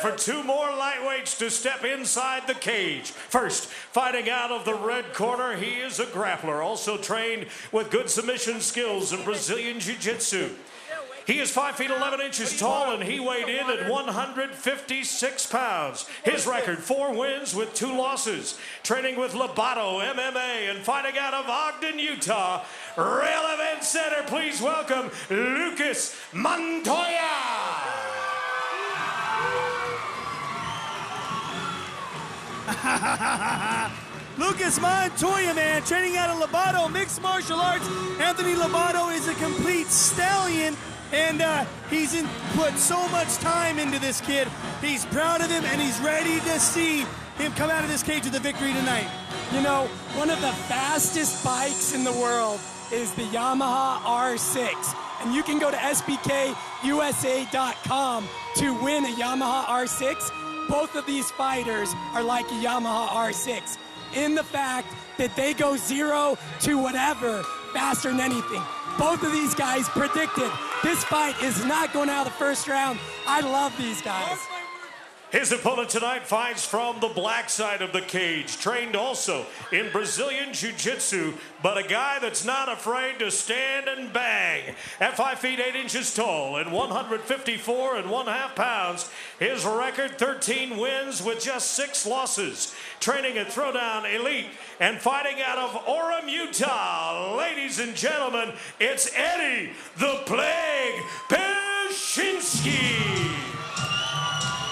for two more lightweights to step inside the cage. First, fighting out of the red corner, he is a grappler, also trained with good submission skills in Brazilian Jiu-Jitsu. He is 5 feet 11 inches tall, and he weighed in at 156 pounds. His record, 4 wins with 2 losses. Training with Lobato MMA and fighting out of Ogden, Utah. Rail Event Center, please welcome Lucas Montoya. Lucas Montoya, man, training out of Lobato Mixed Martial Arts. Anthony Lobato is a complete stallion, and he's put so much time into this kid. He's proud of him, and he's ready to see him come out of this cage with a victory tonight. You know, one of the fastest bikes in the world is the Yamaha R6, and you can go to SBKUSA.com to win a Yamaha R6. Both of these fighters are like a Yamaha R6 in the fact that they go 0 to whatever faster than anything. Both of these guys predicted this fight is not going out of the first round. I love these guys. His opponent tonight fights from the black side of the cage, trained also in Brazilian Jiu-Jitsu, but a guy that's not afraid to stand and bang. At 5 feet 8 inches tall and 154.5 pounds, his record 13 wins with just 6 losses. Training at Throwdown Elite and fighting out of Orem, Utah. Ladies and gentlemen, it's Eddie the Plague Pelczynski.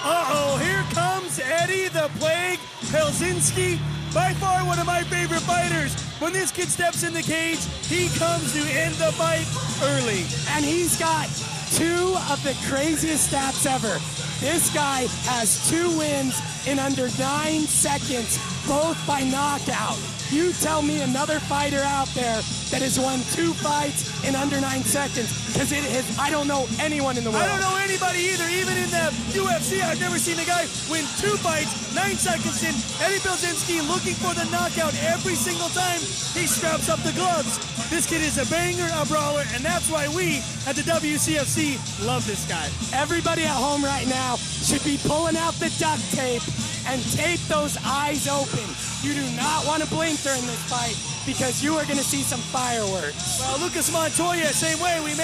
Uh-oh, here comes Eddie the Plague Pelczynski, by far one of my favorite fighters. When this kid steps in the cage, he comes to end the fight early. And he's got 2 of the craziest stats ever. This guy has 2 wins in under 9 seconds, both by knockout. You tell me another fighter out there that has won 2 fights in under 9 seconds, because I don't know anyone in the world. I don't know anybody either. Even in the UFC, I've never seen a guy win 2 fights, 9 seconds in. Eddie Pelczynski looking for the knockout every single time he straps up the gloves. This kid is a banger, a brawler, and that's why we at the WCFC love this guy. Everybody at home right now should be pulling out the duct tape and tape those eyes open. You do not want to blink during this fight because you are going to see some fireworks. Well, Lucas Montoya, same way. We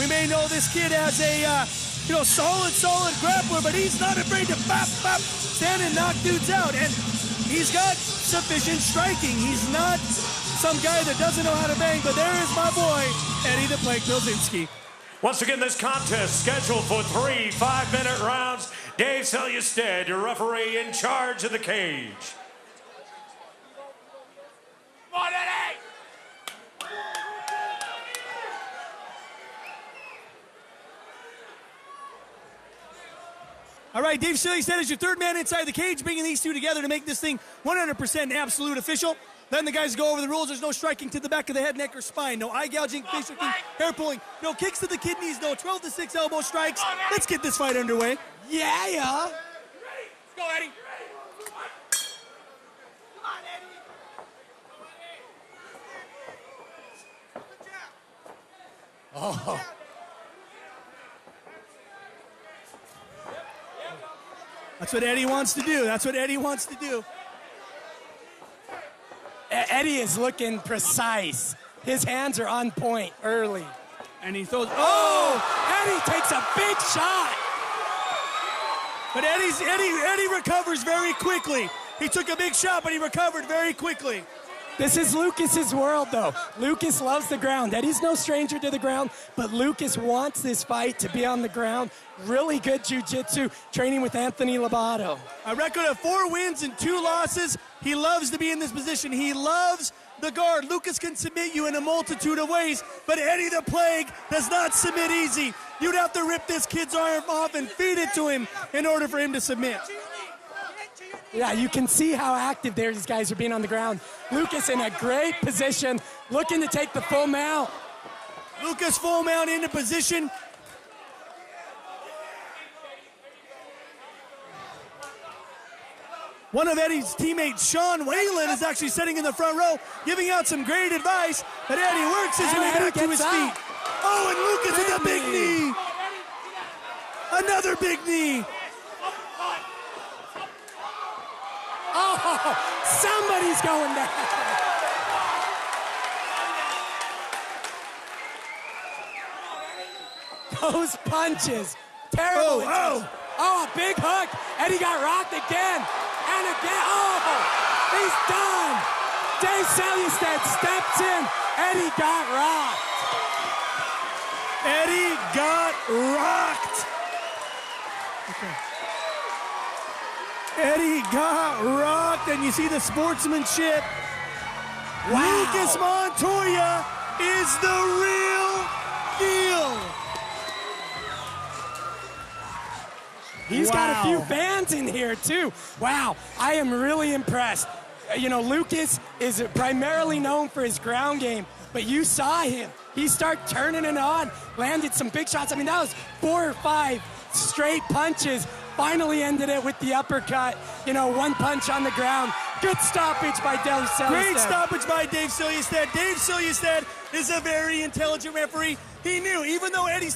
may know this kid as a solid grappler, but he's not afraid to stand and knock dudes out, and he's got sufficient striking. He's not some guy that doesn't know how to bang, but there is my boy, Eddie the Plague Pelczynski. Once again, this contest scheduled for 3 5-minute rounds. Dave Selyusted, your referee in charge of the cage. All right, Dave Selyusted is your 3rd man inside the cage, bringing these 2 together to make this thing 100% absolute official. Then the guys go over the rules. There's no striking to the back of the head, neck, or spine. No eye gouging, face hooking, hair pulling. No kicks to the kidneys. No 12 to 6 elbow strikes. Let's get this fight underway. Yeah. Let's go, Eddie. Come on, Eddie. Oh. That's what Eddie wants to do. That's what Eddie wants to do. Eddie is looking precise. His hands are on point early. And he throws. Oh! Eddie takes a big shot. But Eddie recovers very quickly. He took a big shot, but he recovered very quickly. This is Lucas's world, though. Lucas loves the ground. Eddie's no stranger to the ground, but Lucas wants this fight to be on the ground. Really good jiu-jitsu, training with Anthony Lobato. A record of 4 wins and 2 losses. He loves to be in this position. He loves the guard. Lucas can submit you in a multitude of ways, but Eddie the Plague does not submit easy. You'd have to rip this kid's arm off and feed it to him in order for him to submit. Yeah, you can see how active these guys are being on the ground. Lucas in a great position, looking to take the full mount. Lucas full mount into position. One of Eddie's teammates, Sean Whalen, is actually sitting in the front row, giving out some great advice, but Eddie works his way back to his feet. Oh, and Lucas with a big knee. Another big knee. Oh, somebody's going down. Those punches. Terrible. Oh, a big hook. Eddie got rocked again. And again. Oh, he's done. Dave Seljestad steps in. Eddie got rocked. Eddie got rocked. Okay. Eddie got rocked, and you see the sportsmanship. Wow. Lucas Montoya is the real deal. He's got a few fans in here, too. Wow, I am really impressed. You know, Lucas is primarily known for his ground game, but you saw him. He started turning it on, landed some big shots. I mean, that was 4 or 5 straight punches. Finally ended it with the uppercut. You know, 1 punch on the ground. Good stoppage by Dave Seljestad. Great stoppage by Dave Seljestad. Dave Seljestad is a very intelligent referee. He knew, even though Eddie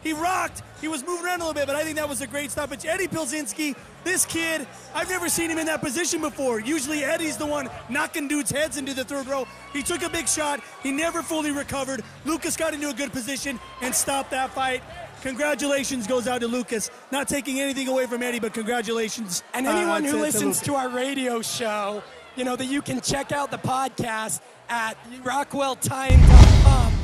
he rocked, he was moving around a little bit, but I think that was a great stoppage. Eddie Pelczynski, this kid, I've never seen him in that position before. Usually Eddie's the one knocking dudes' heads into the 3rd row. He took a big shot. He never fully recovered. Lucas got into a good position and stopped that fight. Congratulations goes out to Lucas. Not taking anything away from Eddie, but congratulations. And anyone who listens Lucas. to our radio show, you know, that you can check out the podcast at rockwelltime.com.